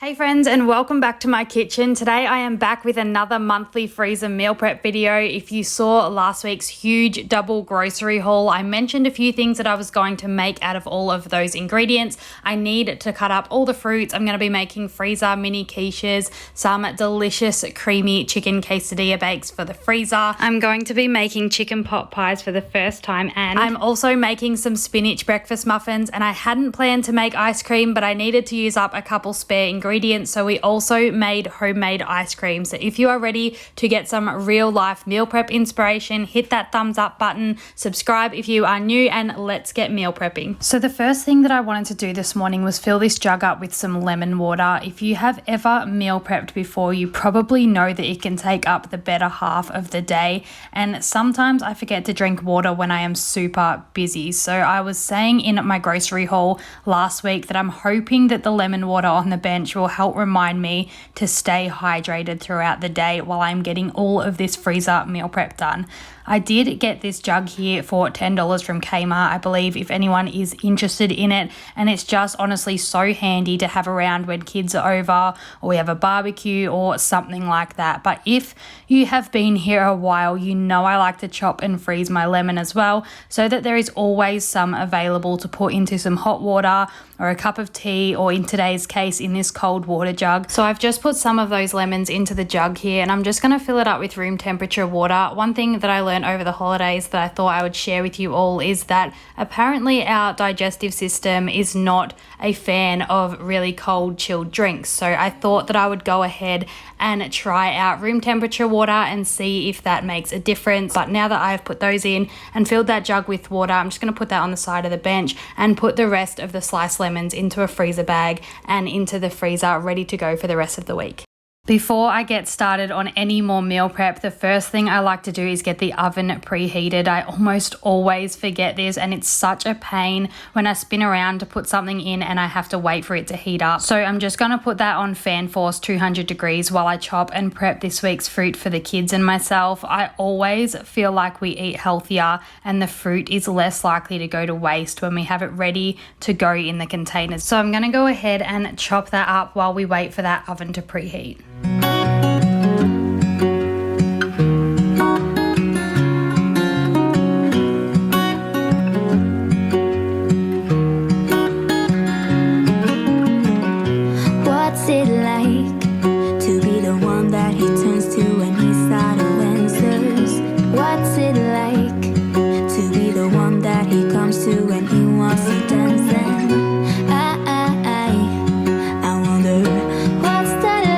Hey friends, and welcome back to my kitchen. Today I am back with another monthly freezer meal prep video. If you saw last week's huge double grocery haul, I mentioned a few things that I was going to make out of all of those ingredients. I need to cut up all the fruits. I'm going to be making freezer mini quiches, some delicious creamy chicken quesadilla bakes for the freezer. I'm going to be making chicken pot pies for the first time, and I'm also making some spinach breakfast muffins. And I hadn't planned to make ice cream, but I needed to use up a couple spare ingredients, so we also made homemade ice cream. So if you are ready to get some real life meal prep inspiration, hit that thumbs up button, subscribe if you are new, and let's get meal prepping. So the first thing that I wanted to do this morning was fill this jug up with some lemon water. If you have ever meal prepped before, you probably know that it can take up the better half of the day, and sometimes I forget to drink water when I am super busy. So I was saying in my grocery haul last week that I'm hoping that the lemon water on the bench will help remind me to stay hydrated throughout the day while I'm getting all of this freezer meal prep done. I did get this jug here for $10 from Kmart, I believe, if anyone is interested in it, and it's just honestly so handy to have around when kids are over or we have a barbecue or something like that. But if you have been here a while, you know I like to chop and freeze my lemon as well, so that there is always some available to put into some hot water or a cup of tea, or in today's case in this cold water jug. So I've just put some of those lemons into the jug here, and I'm just going to fill it up with room temperature water. One thing that I learned over the holidays that I thought I would share with you all is that apparently our digestive system is not a fan of really cold chilled drinks. So I thought that I would go ahead and try out room temperature water and see if that makes a difference. But now that I've put those in and filled that jug with water, I'm just going to put that on the side of the bench and put the rest of the sliced lemons into a freezer bag and into the freezer, ready to go for the rest of the week. Before I get started on any more meal prep, the first thing I like to do is get the oven preheated. I almost always forget this, and it's such a pain when I spin around to put something in and I have to wait for it to heat up. So I'm just going to put that on fan force 200 degrees while I chop and prep this week's fruit for the kids and myself. I always feel like we eat healthier and the fruit is less likely to go to waste when we have it ready to go in the containers. So I'm going to go ahead and chop that up while we wait for that oven to preheat. What's it like to be the one that he turns to when he's out of answers? What's it like to be the one that he comes to when he wants to dance? And I wonder what's that like?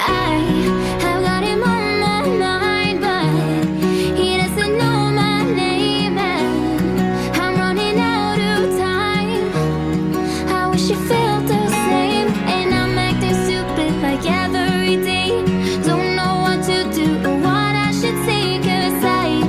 I have got him on my mind, but he doesn't know my name, and I'm running out of time. I wish you felt the same, and I'm acting stupid like every day. Don't know what to do or what I should say, 'cause I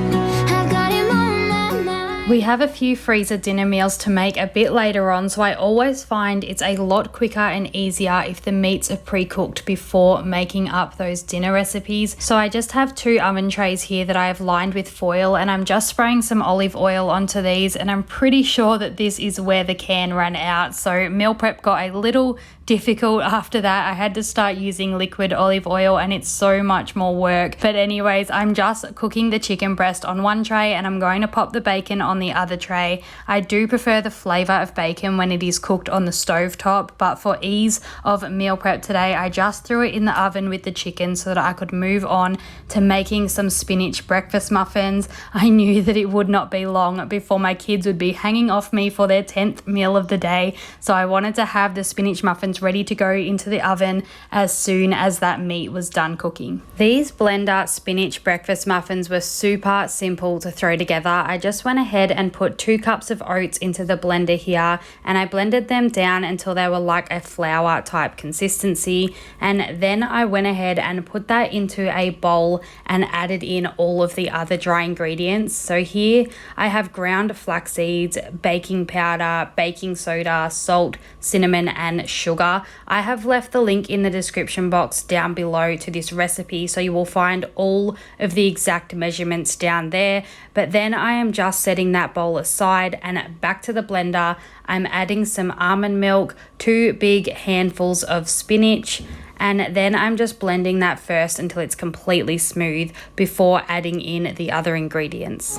got him on my mind. We have a few freezer dinner meals to make a bit later on, so I always find it's a lot quicker and easier if the meats are pre-cooked before making up those dinner recipes. So I just have 2 oven trays here that I have lined with foil, and I'm just spraying some olive oil onto these, and I'm pretty sure that this is where the can ran out. So meal prep got a little difficult after that. I had to start using liquid olive oil, and it's so much more work. But anyways, I'm just cooking the chicken breast on one tray, and I'm going to pop the bacon on the other tray. I do prefer the flavor of bacon when it is cooked on the stove top, but for ease of meal prep today, I just threw it in the oven with the chicken so that I could move on to making some spinach breakfast muffins. I knew that it would not be long before my kids would be hanging off me for their 10th meal of the day, so I wanted to have the spinach muffins ready to go into the oven as soon as that meat was done cooking. These blender spinach breakfast muffins were super simple to throw together. I just went ahead and put 2 cups of oats into the blender here, and I blended them down until they were like a flour type consistency, and then I went ahead and put that into a bowl and added in all of the other dry ingredients. So here I have ground flax seeds, baking powder, baking soda, salt, cinnamon and sugar. blender. I have left the link in the description box down below to this recipe, so you will find all of the exact measurements down there. But then I am just setting that bowl aside, and back to the blender, I'm adding some almond milk, 2 big handfuls of spinach, and then I'm just blending that first until it's completely smooth before adding in the other ingredients.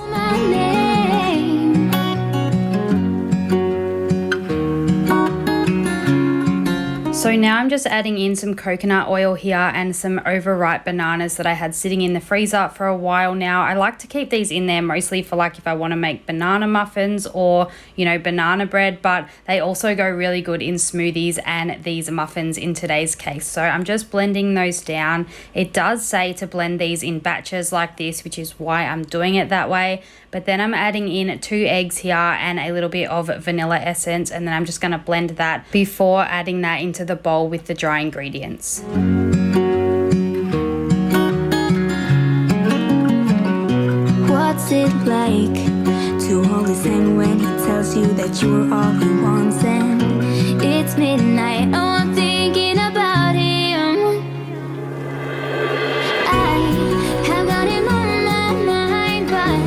So now I'm just adding in some coconut oil here and some overripe bananas that I had sitting in the freezer for a while now. I like to keep these in there mostly for like if I want to make banana muffins or, you know, banana bread, but they also go really good in smoothies and these muffins in today's case. So I'm just blending those down. It does say to blend these in batches like this, which is why I'm doing it that way. But then I'm adding in 2 eggs here and a little bit of vanilla essence, and then I'm just going to blend that before adding that into the bowl with the dry ingredients. What's it like to hold his hand when he tells you that you are all he wants? And it's midnight, oh, I'm thinking about him. I have got him on my mind, but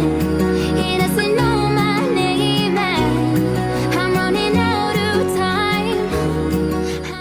he doesn't know my name, and I'm running out of time.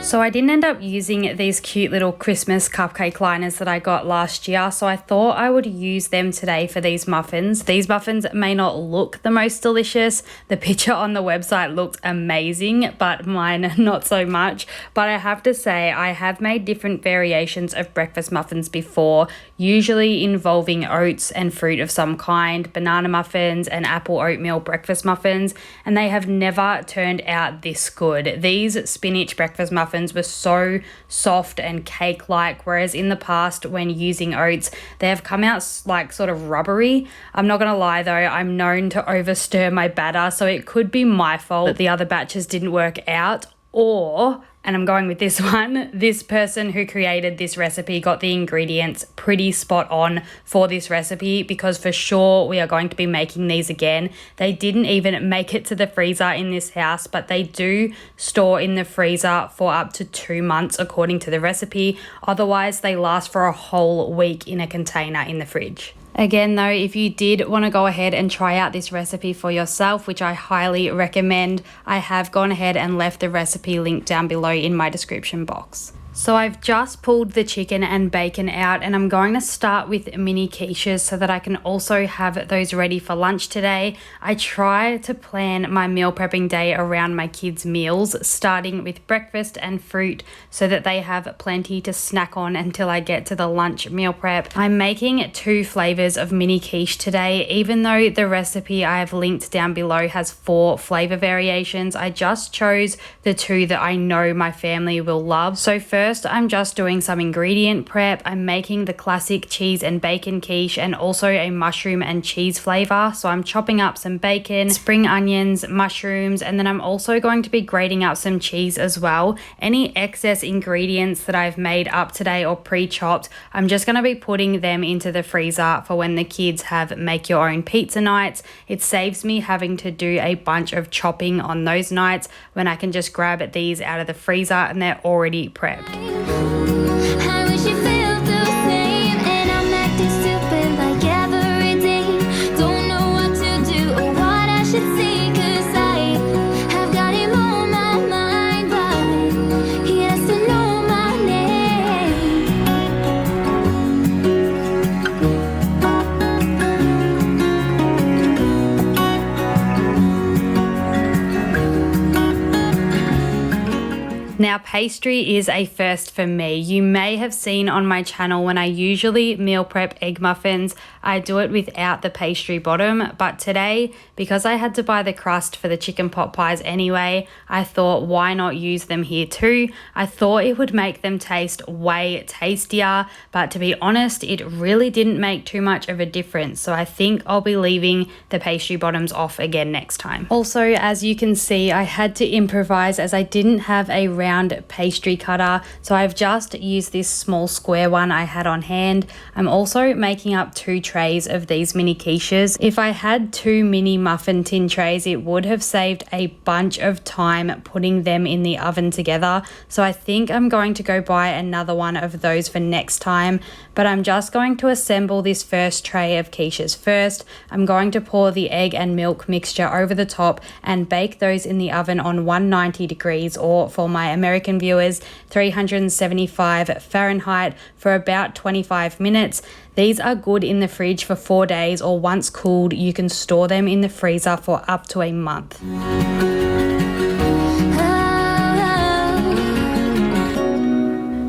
So I didn't end up using these cute little Christmas cupcake liners that I got last year, so I thought I would use them today for these muffins. These muffins may not look the most delicious. The picture on the website looked amazing, but mine not so much. But I have to say, I have made different variations of breakfast muffins before, usually involving oats and fruit of some kind, banana muffins and apple oatmeal breakfast muffins, and they have never turned out this good. These spinach breakfast muffins were so soft and cake-like, whereas in the past when using oats, they have come out like sort of rubbery. I'm not gonna lie though, I'm known to overstir my batter, so it could be my fault that the other batches didn't work out, or, and I'm going with this one, this person who created this recipe got the ingredients pretty spot on for this recipe, because for sure we are going to be making these again. They didn't even make it to the freezer in this house, but they do store in the freezer for up to 2 months according to the recipe. Otherwise, they last for a whole week in a container in the fridge. Again though, if you did want to go ahead and try out this recipe for yourself, which I highly recommend, I have gone ahead and left the recipe link down below in my description box. So I've just pulled the chicken and bacon out, and I'm going to start with mini quiches so that I can also have those ready for lunch today. I try to plan my meal prepping day around my kids' meals, starting with breakfast and fruit so that they have plenty to snack on until I get to the lunch meal prep. I'm making 2 flavors of mini quiche today. Even though the recipe I have linked down below has 4 flavor variations, I just chose the 2 that I know my family will love. So first, I'm just doing some ingredient prep. I'm making the classic cheese and bacon quiche and also a mushroom and cheese flavor. So I'm chopping up some bacon, spring onions, mushrooms, and then I'm also going to be grating up some cheese as well. Any excess ingredients that I've made up today or pre-chopped, I'm just going to be putting them into the freezer for when the kids have make your own pizza nights. It saves me having to do a bunch of chopping on those nights when I can just grab these out of the freezer and they're already prepped. I wish you felt the same, and I'm acting stupid like every day. Don't know what to do or what I should say, 'cause I have got him on my mind, but he doesn't know my name. Now, pastry is a first for me. You may have seen on my channel when I usually meal prep egg muffins, I do it without the pastry bottom, but today, because I had to buy the crust for the chicken pot pies anyway, I thought why not use them here too. I thought it would make them taste way tastier, but to be honest, it really didn't make too much of a difference, so I think I'll be leaving the pastry bottoms off again next time. Also, as you can see, I had to improvise as I didn't have a round round pastry cutter. So I've just used this small square one I had on hand. I'm also making up 2 trays of these mini quiches. If I had 2 mini muffin tin trays, it would have saved a bunch of time putting them in the oven together. So I think I'm going to go buy another one of those for next time. But I'm just going to assemble this first tray of quiches first. I'm going to pour the egg and milk mixture over the top and bake those in the oven on 190 degrees, or for my American viewers, 375 Fahrenheit for about 25 minutes. These are good in the fridge for 4 days, or once cooled, you can store them in the freezer for up to a month.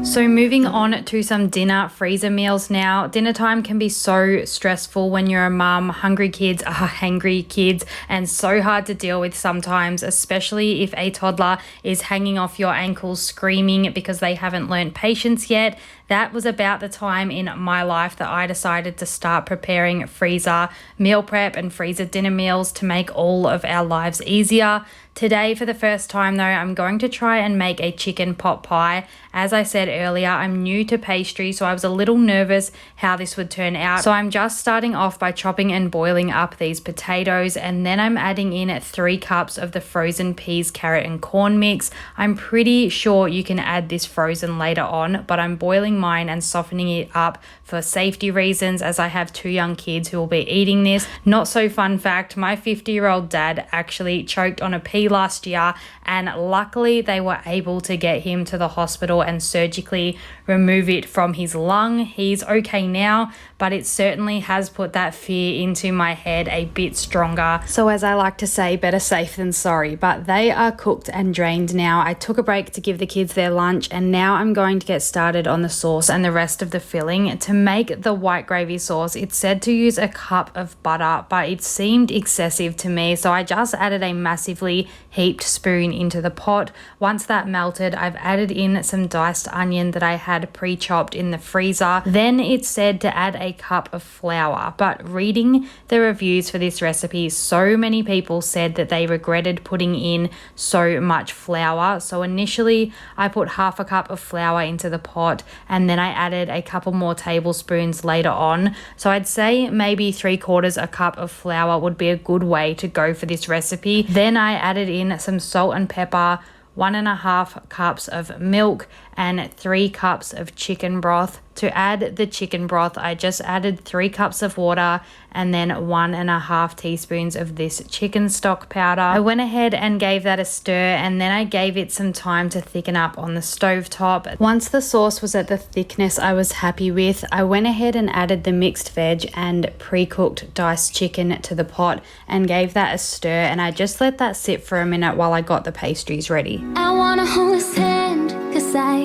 So moving on to some dinner freezer meals now. Dinner time can be so stressful when you're a mum. Hungry kids are hangry kids and so hard to deal with sometimes, especially if a toddler is hanging off your ankles screaming because they haven't learned patience yet. That was about the time in my life that I decided to start preparing freezer meal prep and freezer dinner meals to make all of our lives easier. Today, for the first time though, I'm going to try and make a chicken pot pie. As I said earlier, I'm new to pastry, so I was a little nervous how this would turn out. So I'm just starting off by chopping and boiling up these potatoes, and then I'm adding in 3 cups of the frozen peas, carrot and corn mix. I'm pretty sure you can add this frozen later on, but I'm boiling mine and softening it up for safety reasons, as I have 2 young kids who will be eating this. Not so fun fact, my 50-year-old dad actually choked on a pea last year, and luckily they were able to get him to the hospital and surgically remove it from his lung. He's okay now, but it certainly has put that fear into my head a bit stronger. So as I like to say, better safe than sorry, but they are cooked and drained now. I took a break to give the kids their lunch, and now I'm going to get started on the sauce and the rest of the filling. To make the white gravy sauce, it said to use a cup of butter, but it seemed excessive to me, so I just added a massively heaped spoon into the pot. Once that melted, I've added in some diced onion that I had pre-chopped in the freezer. Then it said to add a cup of flour, but reading the reviews for this recipe, so many people said that they regretted putting in so much flour. So initially I put half a cup of flour into the pot, and then I added a couple more tablespoons later on. So I'd say maybe 3/4 a cup of flour would be a good way to go for this recipe. Then I added in some salt and pepper, 1.5 cups of milk, and 3 cups of chicken broth. To add the chicken broth, I just added 3 cups of water and then 1.5 teaspoons of this chicken stock powder. I went ahead and gave that a stir, and then I gave it some time to thicken up on the stovetop. Once the sauce was at the thickness I was happy with, I went ahead and added the mixed veg and pre-cooked diced chicken to the pot and gave that a stir, and I just let that sit for a minute while I got the pastries ready. I wanna hold his hand, 'cause I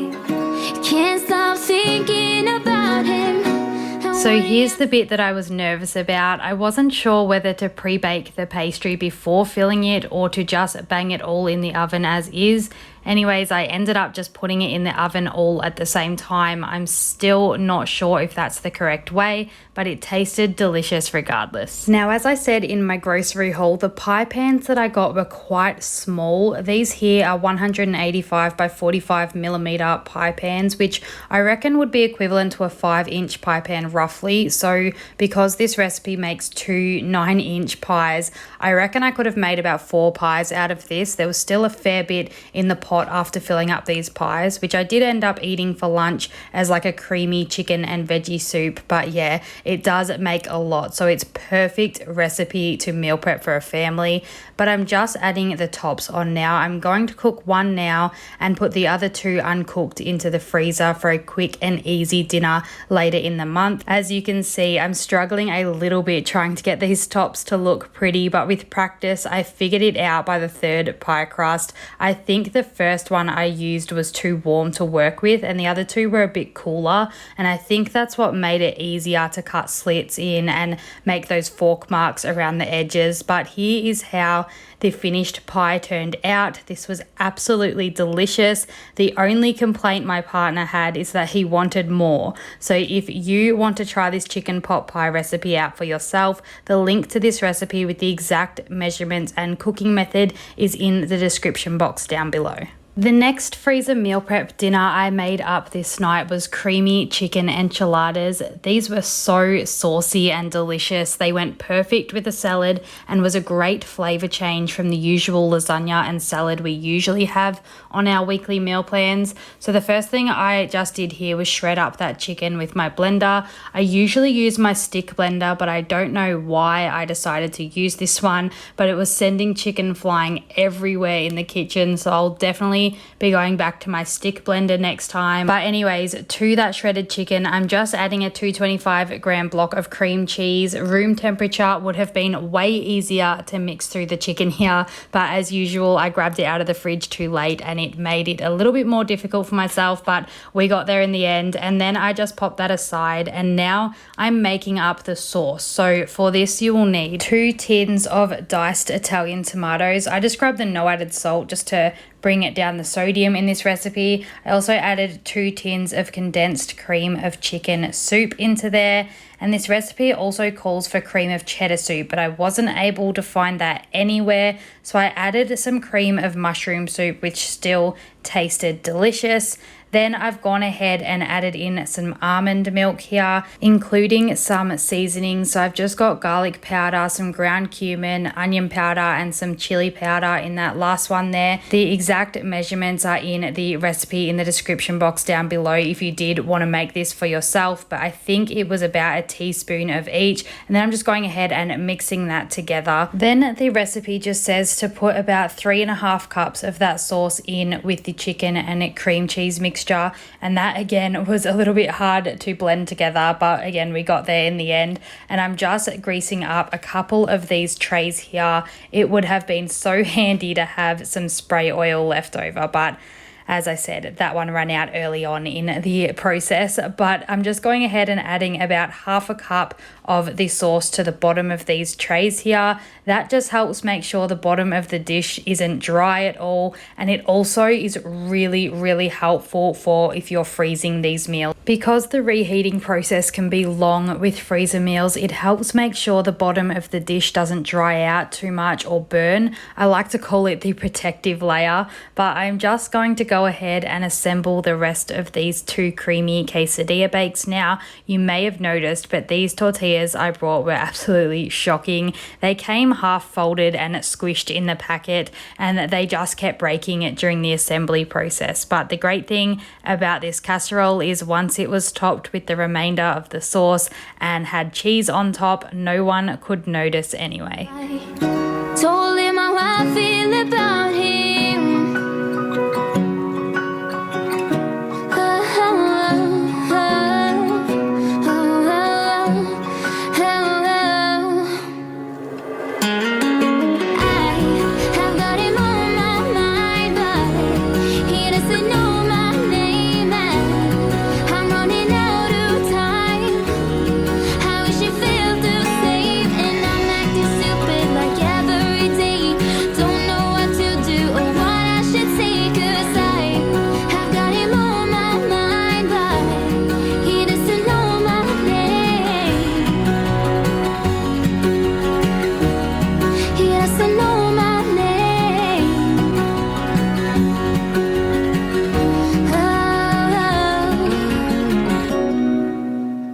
can't stop thinking about him. So here's the bit that I was nervous about. I wasn't sure whether to pre-bake the pastry before filling it or to just bang it all in the oven as is. Anyways, I ended up just putting it in the oven all at the same time. I'm still not sure if that's the correct way, but it tasted delicious regardless. Now, as I said in my grocery haul, the pie pans that I got were quite small. These here are 185 by 45 millimeter pie pans, which I reckon would be equivalent to a 5-inch pie pan roughly. So because this recipe makes 2 9-inch pies, I reckon I could have made about 4 pies out of this. There was still a fair bit in the pot after filling up these pies, which I did end up eating for lunch as like a creamy chicken and veggie soup. But yeah, it does make a lot, so it's perfect recipe to meal prep for a family. But I'm just adding the tops on now. I'm going to cook one now and put the other 2 uncooked into the freezer for a quick and easy dinner later in the month. As you can see, I'm struggling a little bit trying to get these tops to look pretty, but with practice I figured it out by the 3rd pie crust. I think the first one I used was too warm to work with, and the other 2 were a bit cooler, and I think that's what made it easier to cut slits in and make those fork marks around the edges. But here is how the finished pie turned out. This was absolutely delicious. The only complaint my partner had is that he wanted more. So if you want to try this chicken pot pie recipe out for yourself, the link to this recipe with the exact measurements and cooking method is in the description box down below. The next freezer meal prep dinner I made up this night was creamy chicken enchiladas. These were so saucy and delicious. They went perfect with the salad and was a great flavor change from the usual lasagna and salad we usually have on our weekly meal plans. So the first thing I just did here was shred up that chicken with my blender. I usually use my stick blender, but I don't know why I decided to use this one, but it was sending chicken flying everywhere in the kitchen. So I'll definitely be going back to my stick blender next time. But anyways, to that shredded chicken, I'm just adding a 225 gram block of cream cheese. Room temperature would have been way easier to mix through the chicken here, but as usual, I grabbed it out of the fridge too late and it made it a little bit more difficult for myself, but we got there in the end. And then I just popped that aside and now I'm making up the sauce. So for this, you will need 2 tins of diced Italian tomatoes. I just grabbed the no added salt just to bring it down the sodium in this recipe. I also added 2 tins of condensed cream of chicken soup into there. And this recipe also calls for cream of cheddar soup, but I wasn't able to find that anywhere. So I added some cream of mushroom soup, which still tasted delicious. Then I've gone ahead and added in some almond milk here, including some seasoning. So I've just got garlic powder, some ground cumin, onion powder, and some chili powder in that last one there. The exact measurements are in the recipe in the description box down below if you did want to make this for yourself, but I think it was about a teaspoon of each. And then I'm just going ahead and mixing that together. Then the recipe just says to put about 3.5 cups of that sauce in with the chicken and cream cheese mixture. And that again was a little bit hard to blend together, but again we got there in the end. And I'm just greasing up a couple of these trays here. It would have been so handy to have some spray oil left over, but as I said, that one ran out early on in the process. But I'm just going ahead and adding about 1/2 cup of the sauce to the bottom of these trays here. That just helps make sure the bottom of the dish isn't dry at all. And it also is really, really helpful for if you're freezing these meals. Because the reheating process can be long with freezer meals, it helps make sure the bottom of the dish doesn't dry out too much or burn. I like to call it the protective layer, but I'm just going to go ahead and assemble the rest of these 2 creamy quesadilla bakes now. You may have noticed, but these tortillas I brought were absolutely shocking. They came half folded and squished in the packet, and they just kept breaking it during the assembly process. But the great thing about this casserole is once it was topped with the remainder of the sauce and had cheese on top, no one could notice anyway. I told him how I feel about him.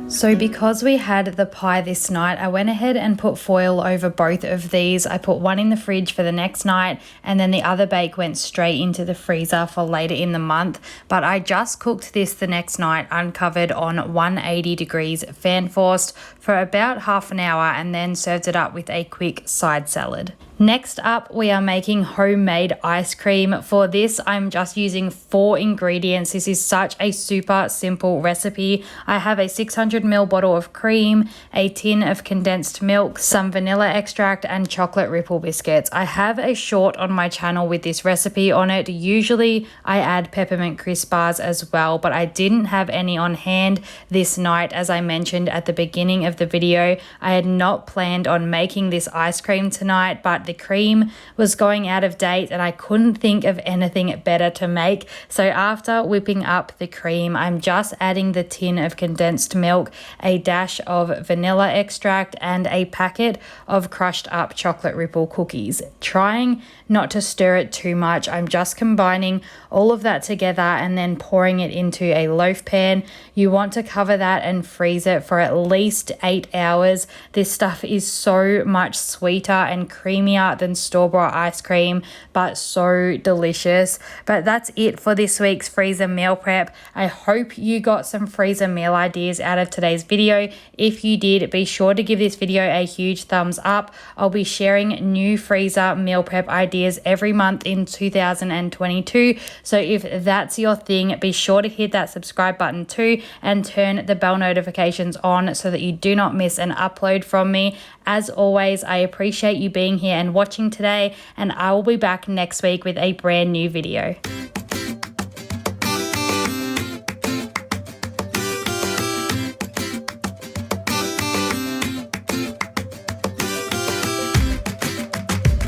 So because we had the pie this night, I went ahead and put foil over both of these. I put one in the fridge for the next night, and then the other bake went straight into the freezer for later in the month. But I just cooked this the next night uncovered on 180 degrees fan forced for about half an hour and then served it up with a quick side salad. Next up, we are making homemade ice cream. For this, I'm just using 4 ingredients. This is such a super simple recipe. I have a 600ml bottle of cream, a tin of condensed milk, some vanilla extract, and chocolate ripple biscuits. I have a short on my channel with this recipe on it. Usually, I add peppermint crisp bars as well, but I didn't have any on hand this night. As I mentioned at the beginning of the video, I had not planned on making this ice cream tonight, but out. The cream was going out of date and I couldn't think of anything better to make. So after whipping up the cream, I'm just adding the tin of condensed milk, a dash of vanilla extract, and a packet of crushed up chocolate ripple cookies. Trying not to stir it too much. I'm just combining all of that together and then pouring it into a loaf pan. You want to cover that and freeze it for at least 8 hours. This stuff is so much sweeter and creamier than store-bought ice cream, but so delicious. But that's it for this week's freezer meal prep. I hope you got some freezer meal ideas out of today's video. If you did, be sure to give this video a huge thumbs up. I'll be sharing new freezer meal prep ideas every month in 2022. So if that's your thing, be sure to hit that subscribe button too and turn the bell notifications on so that you do not miss an upload from me. As always, I appreciate you being here and watching today, and I will be back next week with a brand new video.